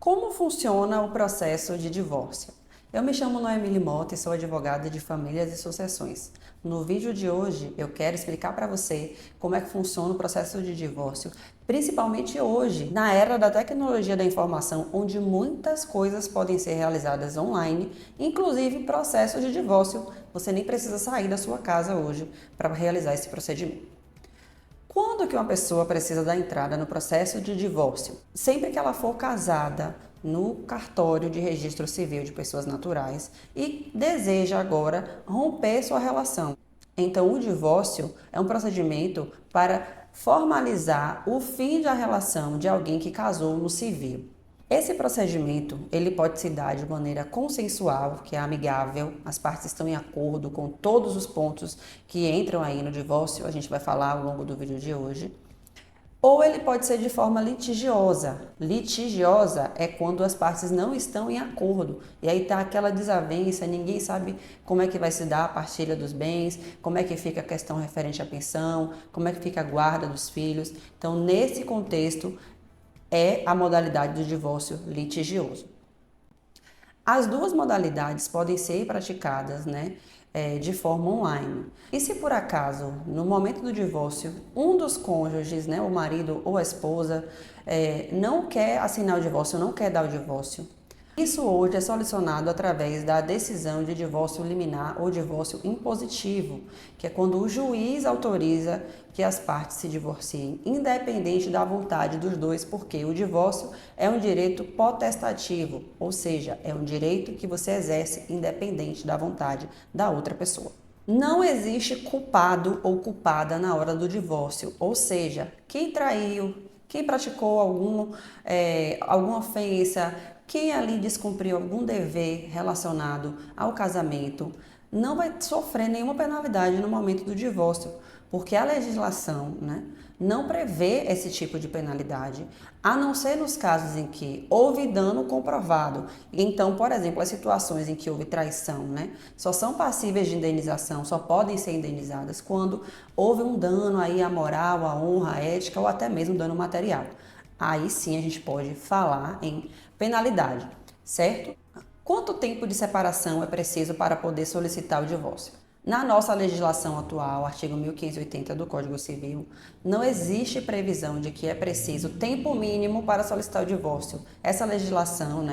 Como funciona o processo de divórcio? Eu me chamo Noemile Mota e sou advogada de famílias e sucessões. No vídeo de hoje eu quero explicar para você como é que funciona o processo de divórcio, principalmente hoje, na era da tecnologia da informação, onde muitas coisas podem ser realizadas online, inclusive processos de divórcio. Você nem precisa sair da sua casa hoje para realizar esse procedimento. Quando que uma pessoa precisa dar entrada no processo de divórcio? Sempre que ela for casada no cartório de registro civil de pessoas naturais e deseja agora romper sua relação. Então, o divórcio é um procedimento para formalizar o fim da relação de alguém que casou no civil. Esse procedimento, ele pode se dar de maneira consensual, que é amigável, as partes estão em acordo com todos os pontos que entram aí no divórcio, a gente vai falar ao longo do vídeo de hoje. Ou ele pode ser de forma litigiosa. Litigiosa é quando as partes não estão em acordo. E aí tá aquela desavença, ninguém sabe como é que vai se dar a partilha dos bens, como é que fica a questão referente à pensão, como é que fica a guarda dos filhos. Então, nesse contexto, é a modalidade do divórcio litigioso. As duas modalidades podem ser praticadas, de forma online. E se por acaso, no momento do divórcio, um dos cônjuges, o marido ou a esposa, não quer assinar o divórcio, não quer dar o divórcio, isso hoje é solucionado através da decisão de divórcio liminar ou divórcio impositivo, que é quando o juiz autoriza que as partes se divorciem, independente da vontade dos dois, porque o divórcio é um direito potestativo, ou seja, é um direito que você exerce independente da vontade da outra pessoa. Não existe culpado ou culpada na hora do divórcio, ou seja, quem traiu, quem praticou alguma ofensa, quem ali descumpriu algum dever relacionado ao casamento, não vai sofrer nenhuma penalidade no momento do divórcio, porque a legislação, não prevê esse tipo de penalidade, a não ser nos casos em que houve dano comprovado. Então, por exemplo, as situações em que houve traição, só são passíveis de indenização, só podem ser indenizadas quando houve um dano aí à moral, à honra, à ética ou até mesmo dano material. Aí sim a gente pode falar em penalidade, certo? Quanto tempo de separação é preciso para poder solicitar o divórcio? Na nossa legislação atual, artigo 1580 do Código Civil, não existe previsão de que é preciso tempo mínimo para solicitar o divórcio. Essa legislação,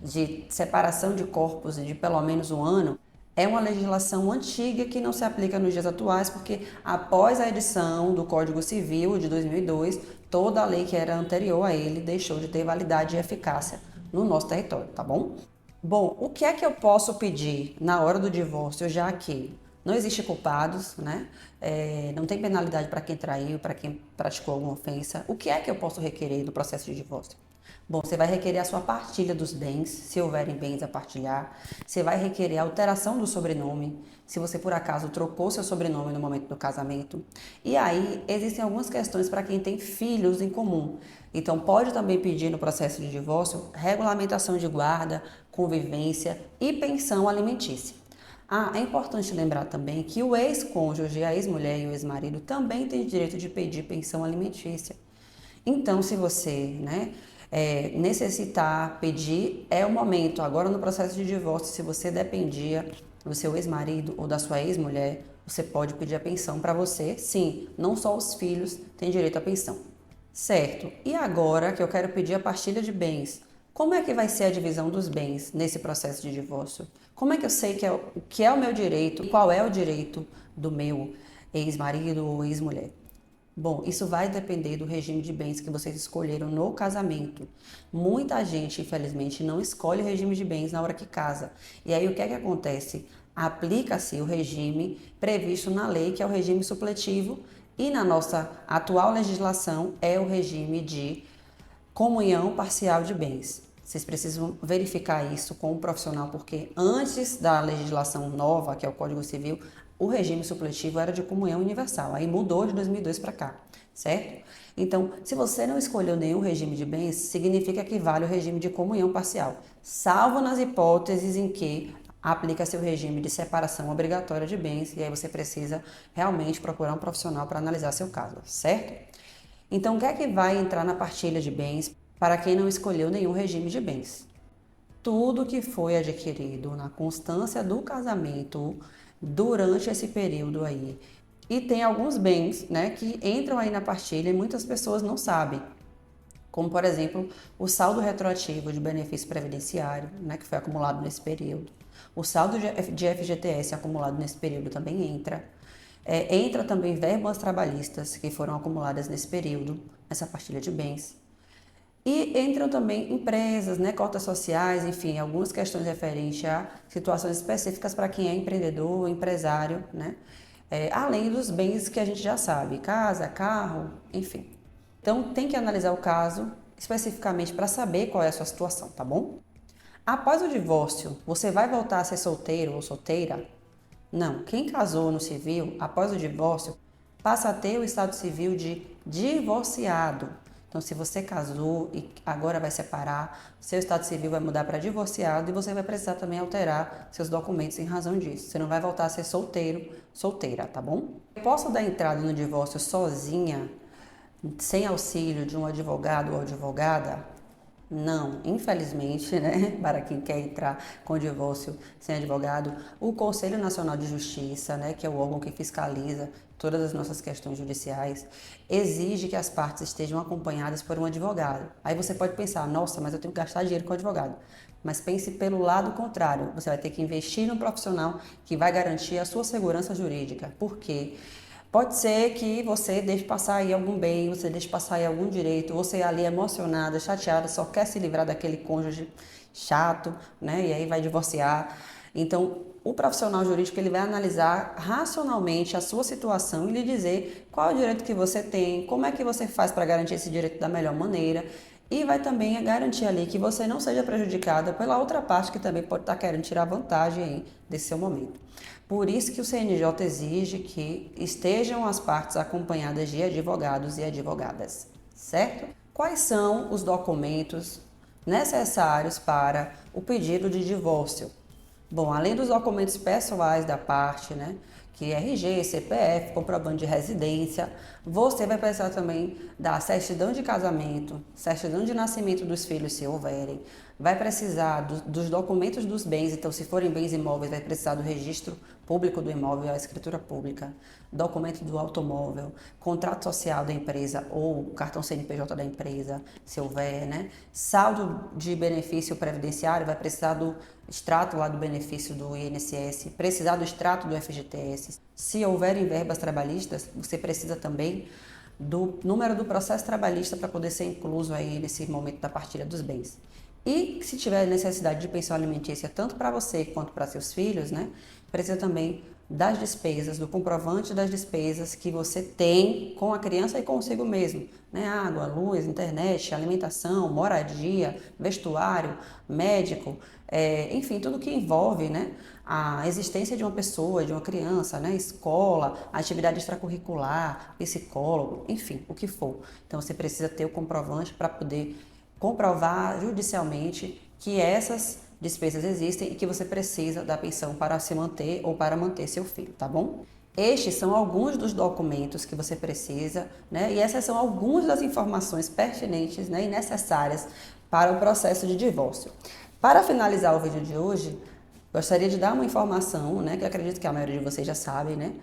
de separação de corpos de pelo menos um ano, é uma legislação antiga que não se aplica nos dias atuais, porque após a edição do Código Civil de 2002, toda a lei que era anterior a ele deixou de ter validade e eficácia no nosso território, tá bom? Bom, o que é que eu posso pedir na hora do divórcio, já que não existe culpados, não tem penalidade para quem traiu, para quem praticou alguma ofensa. O que é que eu posso requerer do processo de divórcio? Bom, você vai requerer a sua partilha dos bens, se houverem bens a partilhar. Você vai requerer a alteração do sobrenome, se você por acaso trocou seu sobrenome no momento do casamento. E aí, existem algumas questões para quem tem filhos em comum. Então, pode também pedir no processo de divórcio regulamentação de guarda, convivência e pensão alimentícia. É importante lembrar também que o ex-cônjuge, a ex-mulher e o ex-marido também têm direito de pedir pensão alimentícia. Então, se você, necessitar pedir, é o momento. Agora, no processo de divórcio, se você dependia do seu ex-marido ou da sua ex-mulher, você pode pedir a pensão para você. Sim, não só os filhos têm direito à pensão. Certo. E agora que eu quero pedir a partilha de bens, como é que vai ser a divisão dos bens nesse processo de divórcio? Como é que eu sei o que é o meu direito e qual é o direito do meu ex-marido ou ex-mulher? Bom, isso vai depender do regime de bens que vocês escolheram no casamento. Muita gente, infelizmente, não escolhe o regime de bens na hora que casa. E aí o que é que acontece? Aplica-se o regime previsto na lei, que é o regime supletivo, e na nossa atual legislação é o regime de comunhão parcial de bens. Vocês precisam verificar isso com um profissional, porque antes da legislação nova, que é o Código Civil, o regime supletivo era de comunhão universal. Aí mudou de 2002 para cá, certo? Então, se você não escolheu nenhum regime de bens, significa que vale o regime de comunhão parcial, salvo nas hipóteses em que aplica-se o regime de separação obrigatória de bens, e aí você precisa realmente procurar um profissional para analisar seu caso, certo? Então, o que é que vai entrar na partilha de bens? para quem não escolheu nenhum regime de bens. Tudo que foi adquirido na constância do casamento durante esse período aí. E tem alguns bens, né, que entram aí na partilha e muitas pessoas não sabem. Como, por exemplo, o saldo retroativo de benefício previdenciário, né, que foi acumulado nesse período. O saldo de FGTS acumulado nesse período também entra. Entra também verbas trabalhistas que foram acumuladas nesse período, nessa partilha de bens. E entram também empresas, né, cotas sociais, enfim, algumas questões referentes a situações específicas para quem é empreendedor, empresário, né? Além dos bens que a gente já sabe, casa, carro, enfim. Então tem que analisar o caso especificamente para saber qual é a sua situação, tá bom? Após o divórcio, você vai voltar a ser solteiro ou solteira? Não. Quem casou no civil, após o divórcio, passa a ter o estado civil de divorciado. Então, se você casou e agora vai separar, seu estado civil vai mudar para divorciado e você vai precisar também alterar seus documentos em razão disso. Você não vai voltar a ser solteiro, solteira, tá bom? Eu posso dar entrada no divórcio sozinha, sem auxílio de um advogado ou advogada? Não, infelizmente, né, para quem quer entrar com divórcio sem advogado, o Conselho Nacional de Justiça, né, que é o órgão que fiscaliza todas as nossas questões judiciais, exige que as partes estejam acompanhadas por um advogado. Aí você pode pensar, nossa, mas eu tenho que gastar dinheiro com advogado. Mas pense pelo lado contrário, você vai ter que investir num profissional que vai garantir a sua segurança jurídica. Por quê? Pode ser que você deixe passar aí algum bem, você deixe passar aí algum direito, você ali emocionada, chateada, só quer se livrar daquele cônjuge chato, né? E aí vai divorciar. Então, o profissional jurídico ele vai analisar racionalmente a sua situação e lhe dizer qual é o direito que você tem, como é que você faz para garantir esse direito da melhor maneira e vai também garantir ali que você não seja prejudicada pela outra parte que também pode estar querendo tirar vantagem aí desse seu momento. Por isso que o CNJ exige que estejam as partes acompanhadas de advogados e advogadas, certo? Quais são os documentos necessários para o pedido de divórcio? Bom, além dos documentos pessoais da parte, né, que é RG, CPF, comprovante de residência, você vai precisar também da certidão de casamento, certidão de nascimento dos filhos, se houverem, vai precisar dos documentos dos bens, então se forem bens imóveis, vai precisar do registro público do imóvel, a escritura pública, documento do automóvel, contrato social da empresa ou cartão CNPJ da empresa, se houver, né? Saldo de benefício previdenciário, vai precisar do extrato lá do benefício do INSS, precisar do extrato do FGTS. Se houverem verbas trabalhistas, você precisa também do número do processo trabalhista para poder ser incluso aí nesse momento da partilha dos bens. E se tiver necessidade de pensão alimentícia tanto para você quanto para seus filhos, né, precisa também das despesas, do comprovante das despesas que você tem com a criança e consigo mesmo, né, água, luz, internet, alimentação, moradia, vestuário, médico, enfim, tudo que envolve, né, a existência de uma pessoa, de uma criança, né, escola, atividade extracurricular, psicólogo, enfim, o que for. Então você precisa ter o comprovante para poder comprovar judicialmente que essas despesas existem e que você precisa da pensão para se manter ou para manter seu filho, tá bom? Estes são alguns dos documentos que você precisa, né? E essas são algumas das informações pertinentes, né, e necessárias para o processo de divórcio. Para finalizar o vídeo de hoje, gostaria de dar uma informação, né, que eu acredito que a maioria de vocês já sabe, né?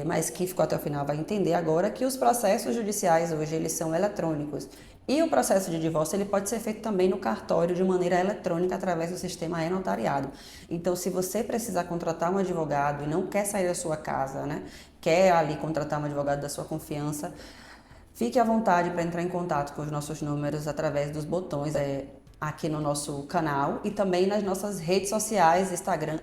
Mas quem ficou até o final vai entender agora que os processos judiciais hoje eles são eletrônicos. E o processo de divórcio ele pode ser feito também no cartório de maneira eletrônica através do sistema e-notariado. Então, se você precisar contratar um advogado e não quer sair da sua casa, né, quer ali contratar um advogado da sua confiança, fique à vontade para entrar em contato com os nossos números através dos botões aqui no nosso canal e também nas nossas redes sociais, Instagram,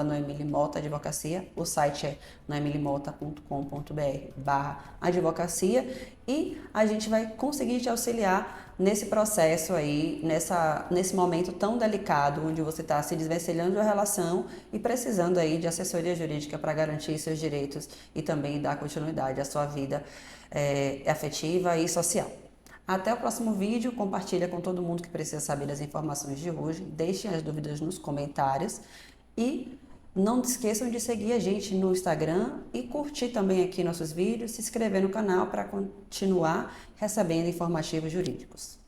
@noemilimota advocacia, o site é noemilimota.com.br/advocacia e a gente vai conseguir te auxiliar nesse processo aí, nesse momento tão delicado, onde você está se desvencilhando da relação e precisando aí de assessoria jurídica para garantir seus direitos e também dar continuidade à sua vida afetiva e social. Até o próximo vídeo, compartilha com todo mundo que precisa saber das informações de hoje, deixem as dúvidas nos comentários e não esqueçam de seguir a gente no Instagram e curtir também aqui nossos vídeos, se inscrever no canal para continuar recebendo informativos jurídicos.